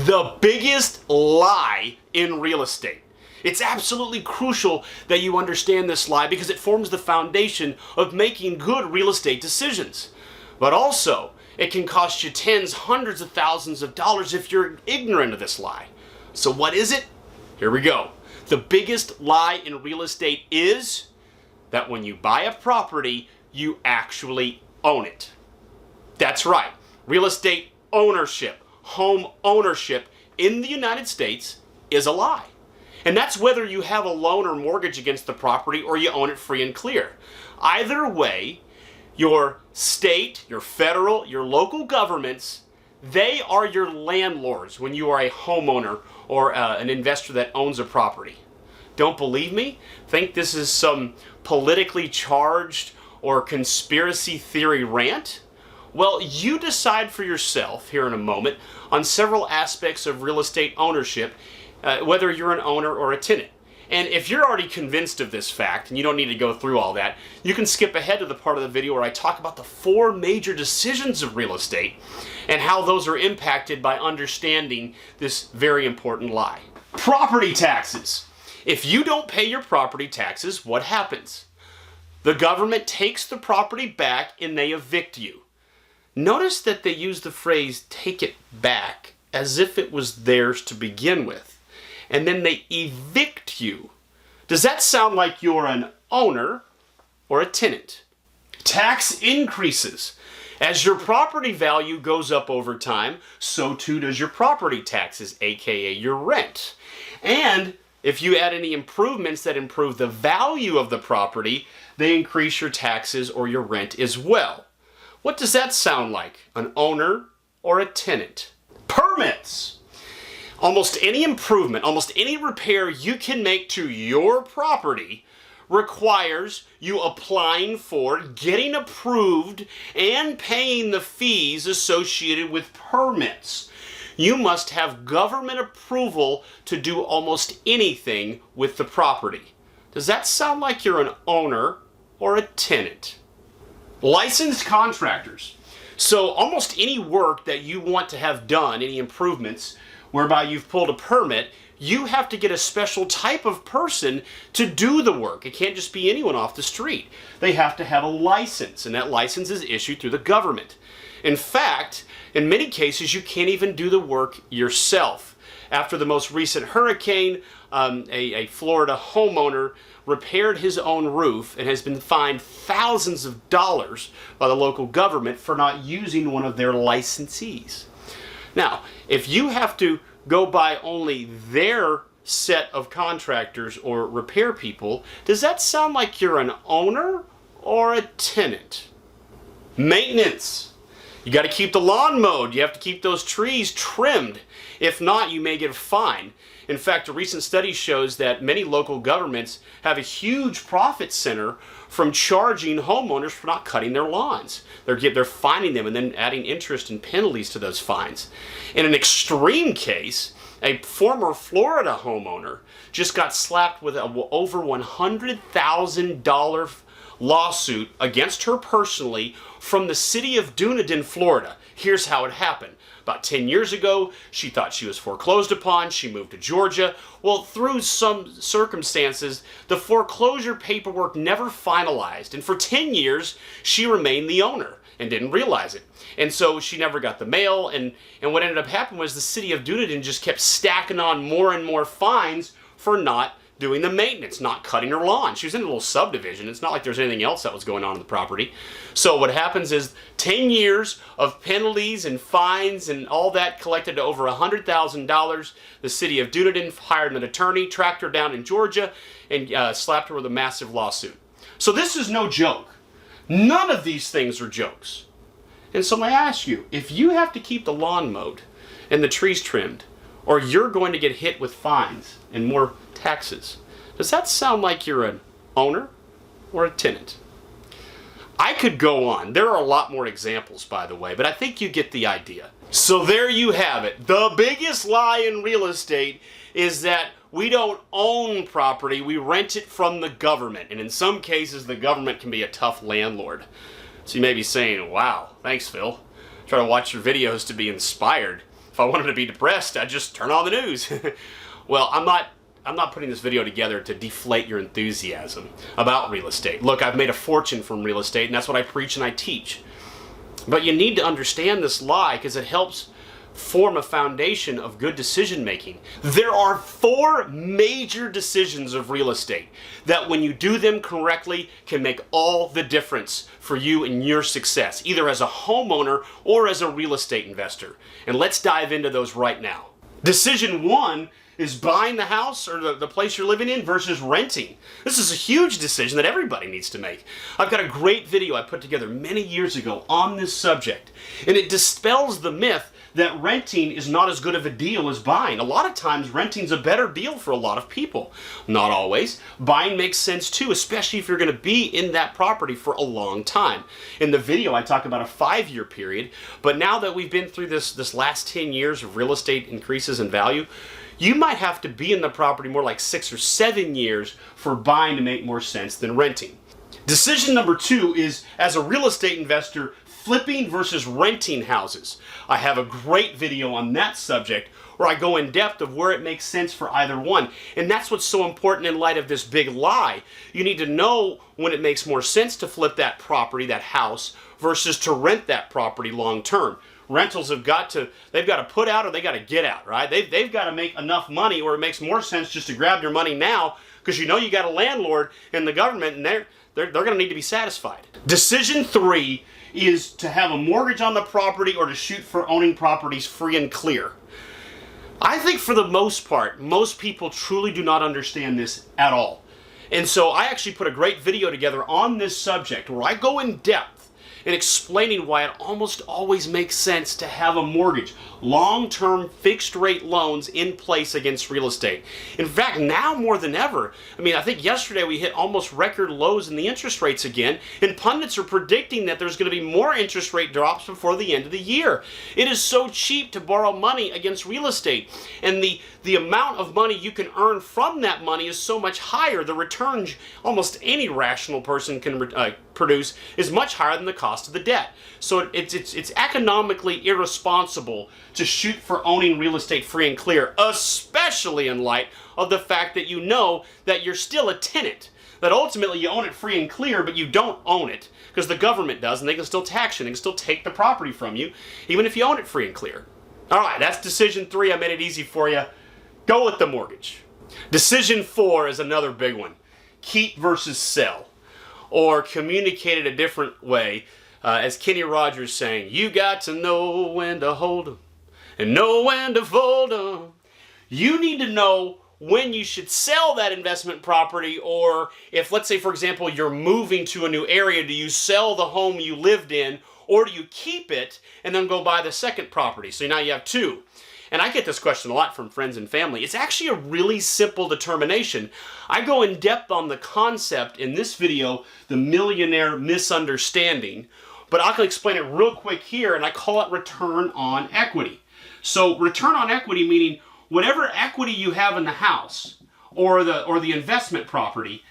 The biggest lie in real estate. It's absolutely crucial that you understand this lie because it forms the foundation of making good real estate decisions. But also, it can cost you tens, hundreds of thousands of dollars if you're ignorant of this lie. So what is it? Here we go. The biggest lie in real estate is that when you buy a property, you actually own it. That's right. Real estate ownership, home ownership in the United States is a lie. And that's whether you have a loan or mortgage against the property or you own it free and clear. Either way, your state, your federal, your local governments, they are your landlords when you are a homeowner or an investor that owns a property. Don't believe me? Think this is some politically charged or conspiracy theory rant? Well, you decide for yourself here in a moment on several aspects of real estate ownership, whether you're an owner or a tenant. And if you're already convinced of this fact, and you don't need to go through all that, you can skip ahead to the part of the video where I talk about the 4 major decisions of real estate and how those are impacted by understanding this very important lie. Property taxes. If you don't pay your property taxes, what happens? The government takes the property back and they evict you. Notice that they use the phrase take it back as if it was theirs to begin with. And then they evict you. Does that sound like you're an owner or a tenant? Tax increases. As your property value goes up over time, so too does your property taxes, aka your rent. And if you add any improvements that improve the value of the property, they increase your taxes or your rent as well. What does that sound like? An owner or a tenant? Permits. Almost any improvement, almost any repair you can make to your property requires you applying for, getting approved, and paying the fees associated with permits. You must have government approval to do almost anything with the property. Does that sound like you're an owner or a tenant? Licensed contractors. So almost any work that you want to have done, any improvements, whereby you've pulled a permit, you have to get a special type of person to do the work. It can't just be anyone off the street. They have to have a license, and that license is issued through the government. In fact, in many cases, you can't even do the work yourself. After the most recent hurricane, a Florida homeowner repaired his own roof and has been fined thousands of dollars by the local government for not using one of their licensees. Now, if you have to go by only their set of contractors or repair people, does that sound like you're an owner or a tenant? Maintenance. You got to keep the lawn mowed. You have to keep those trees trimmed. If not, you may get a fine. In fact, a recent study shows that many local governments have a huge profit center from charging homeowners for not cutting their lawns. They're fining them and then adding interest and penalties to those fines. In an extreme case, a former Florida homeowner just got slapped with an over $100,000 lawsuit against her personally from the city of Dunedin, Florida. Here's how it happened. About 10 years ago, she thought she was foreclosed upon. She moved to Georgia. Well, through some circumstances, the foreclosure paperwork never finalized. And for 10 years, she remained the owner and didn't realize it. And so she never got the mail. And what ended up happening was the city of Dunedin just kept stacking on more and more fines for not doing the maintenance, not cutting her lawn. She was in a little subdivision. It's not like there's anything else that was going on in the property. So what happens is 10 years of penalties and fines and all that collected to over $100,000. The city of Dunedin hired an attorney, tracked her down in Georgia, and slapped her with a massive lawsuit. So this is no joke. None of these things are jokes. And so I ask you, if you have to keep the lawn mowed and the trees trimmed, or you're going to get hit with fines and more taxes, does that sound like you're an owner or a tenant? I could go on. There are a lot more examples, by the way, but I think you get the idea. So there you have it. The biggest lie in real estate is that we don't own property, we rent it from the government. And in some cases, the government can be a tough landlord. So you may be saying, wow, thanks, Phil. Try to watch your videos to be inspired. If I wanted to be depressed, I'd just turn on the news. Well, I'm not putting this video together to deflate your enthusiasm about real estate. Look, I've made a fortune from real estate, and that's what I preach and I teach. But you need to understand this lie because it helps form a foundation of good decision making. There are 4 major decisions of real estate that when you do them correctly can make all the difference for you and your success, either as a homeowner or as a real estate investor. And let's dive into those right now. Decision 1 is buying the house or the place you're living in versus renting. This is a huge decision that everybody needs to make. I've got a great video I put together many years ago on this subject, and it dispels the myth that renting is not as good of a deal as buying. A lot of times renting's a better deal for a lot of people. Not always. Buying makes sense too, especially if you're going to be in that property for a long time. In the video I talk about a 5-year period, but now that we've been through this last 10 years of real estate increases in value, you might have to be in the property more like 6 or 7 years for buying to make more sense than renting. Decision number 2 is, as a real estate investor, flipping versus renting houses. I have a great video on that subject where I go in depth of where it makes sense for either one. And that's what's so important in light of this big lie. You need to know when it makes more sense to flip that property, that house, versus to rent that property long term. Rentals they've got to put out or they got to get out, right? They've got to make enough money, or it makes more sense just to grab your money now because you know you got a landlord in the government and they're going to need to be satisfied. Decision 3 is to have a mortgage on the property or to shoot for owning properties free and clear. I think for the most part, most people truly do not understand this at all. And so I actually put a great video together on this subject where I go in depth in explaining why it almost always makes sense to have a mortgage, long-term fixed rate loans in place against real estate. In fact, now more than ever, I think yesterday we hit almost record lows in the interest rates again, and pundits are predicting that there's going to be more interest rate drops before the end of the year. It is so cheap to borrow money against real estate, and the amount of money you can earn from that money is so much higher. The returns almost any rational person can produce is much higher than the cost of the debt. So it's economically irresponsible to shoot for owning real estate free and clear, especially in light of the fact that you know that you're still a tenant, that ultimately you own it free and clear, but you don't own it because the government does, and they can still tax you, and they can still take the property from you, even if you own it free and clear. All right, that's decision 3. I made it easy for you. Go with the mortgage. Decision 4 is another big one. Keep versus sell. Or communicate it a different way. As Kenny Rogers saying, you got to know when to hold 'em and know when to fold 'em. You need to know when you should sell that investment property, or if, let's say, for example, you're moving to a new area, do you sell the home you lived in, or do you keep it and then go buy the second property? So now you have 2. And I get this question a lot from friends and family. It's actually a really simple determination. I go in depth on the concept in this video, the millionaire misunderstanding, but I can explain it real quick here, and I call it return on equity. So return on equity meaning whatever equity you have in the house or the investment property,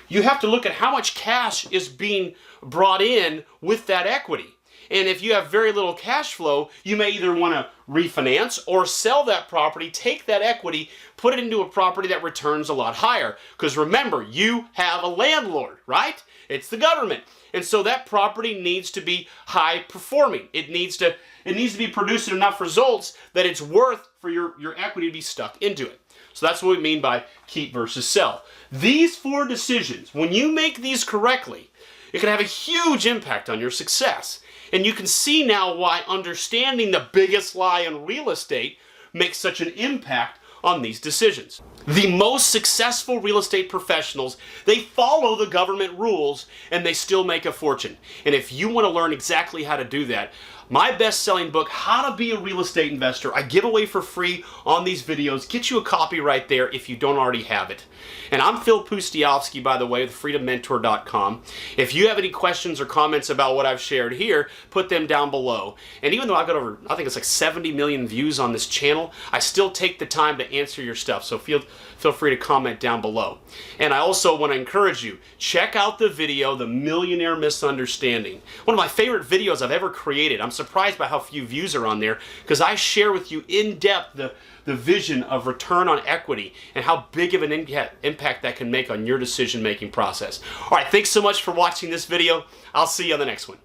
you have to look at how much cash is being brought in with that equity. And if you have very little cash flow, you may either want to refinance or sell that property, take that equity, put it into a property that returns a lot higher. Because remember, you have a landlord, right? It's the government. And so that property needs to be high performing. It needs to be producing enough results that it's worth for your equity to be stuck into it. So that's what we mean by keep versus sell. These 4 decisions, when you make these correctly, it can have a huge impact on your success. And you can see now why understanding the biggest lie in real estate makes such an impact on these decisions. The most successful real estate professionals, they follow the government rules and they still make a fortune. And if you want to learn exactly how to do that, my best-selling book, How to Be a Real Estate Investor, I give away for free on these videos. Get you a copy right there if you don't already have it. And I'm Phil Pustiowski, by the way, with freedommentor.com. If you have any questions or comments about what I've shared here, put them down below. And even though I've got over, I think it's like 70 million views on this channel, I still take the time to answer your stuff. So feel free to comment down below. And I also want to encourage you, check out the video, The Millionaire Misunderstanding. One of my favorite videos I've ever created. I'm surprised by how few views are on there because I share with you in depth the vision of return on equity and how big of an impact that can make on your decision-making process. All right, thanks so much for watching this video. I'll see you on the next one.